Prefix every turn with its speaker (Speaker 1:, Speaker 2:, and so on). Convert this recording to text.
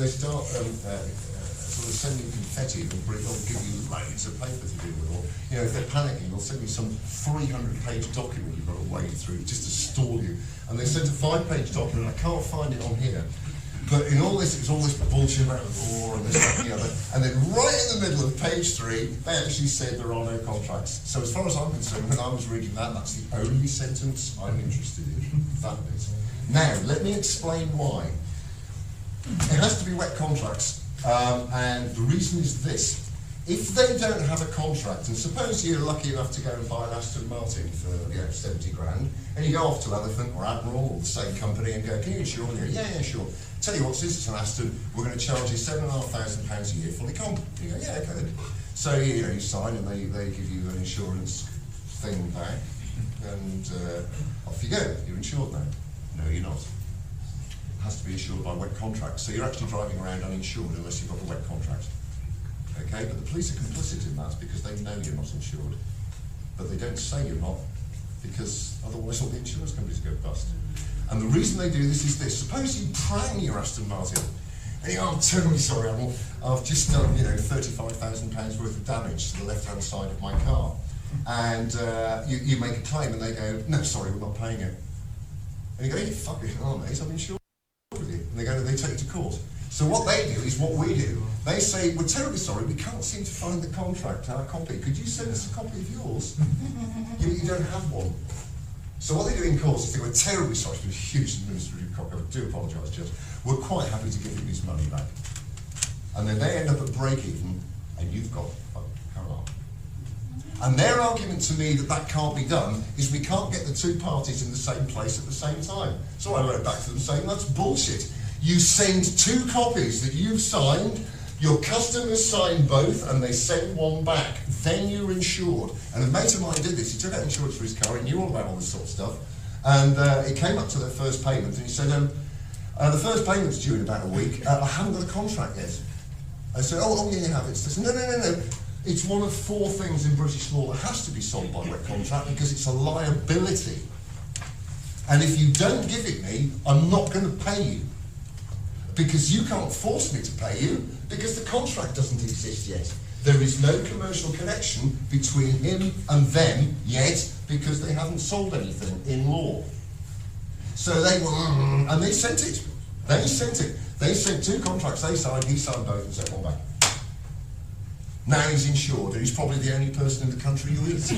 Speaker 1: start sort of sending confetti and they'll give you loads of paper to deal with. Or, you know, if they're panicking, they'll send you some 300-page document you've got to wade through just to stall you. And they sent a 5-page document, I can't find it on here. But in all this, it's all this bullshit about the law and this, that, and the other. And then right in the middle of page 3, they actually said there are no contracts. So as far as I'm concerned, when I was reading that, that's the only sentence I'm interested in. That bit. Now, let me explain why. It has to be wet contracts. And the reason is this. If they don't have a contract, and suppose you're lucky enough to go and buy an Aston Martin for 70 grand, and you go off to Elephant or Admiral or the same company and go, can you insure? And you go, yeah, sure. Tell you what, since it's an Aston, we're going to charge you £7,500 a year fully comp. You go, yeah, okay. So you sign and they give you an insurance thing back, and off you go. You're insured now. No, you're not. It has to be insured by wet contracts. So you're actually driving around uninsured unless you've got a wet contract. Okay, but the police are complicit in that because they know you're not insured. But they don't say you're not, because otherwise all the insurance companies go bust. And the reason they do this is this. Suppose you prang your Aston Martin, and you go, I'm terribly sorry, Admiral, I've just done, £35,000 worth of damage to the left-hand side of my car. And you make a claim, and they go, no, sorry, we're not paying it. And you go, you fucking hell, mate, I'm insured with you. And they take you to court. So what they do is what we do. They say, we're terribly sorry, we can't seem to find the contract, our copy. Could you send us a copy of yours? you don't have one. So what they do in court is they go, we're terribly sorry, it's a huge administrative copy, I do apologise, Judge. We're quite happy to give you his money back. And then they end up at break even, and you've got a car. And their argument to me that can't be done is we can't get the two parties in the same place at the same time. So I wrote back to them saying, that's bullshit. You send 2 copies that you've signed, your customers sign both, and they send one back. Then you're insured. And a mate of mine did this. He took out insurance for his car. He knew all about all this sort of stuff. And it came up to their first payment, and he said, the first payment's due in about a week. I haven't got a contract yet. I said, oh yeah, you have it. He said, no. It's one of 4 things in British law that has to be sold by wet contract because it's a liability. And if you don't give it me, I'm not going to pay you. Because you can't force me to pay you, because the contract doesn't exist yet. There is no commercial connection between him and them yet, because they haven't sold anything in law. So they were, and they sent it. They sent 2 contracts, they signed, he signed both and sent one back. Now he's insured, and he's probably the only person in the country who is.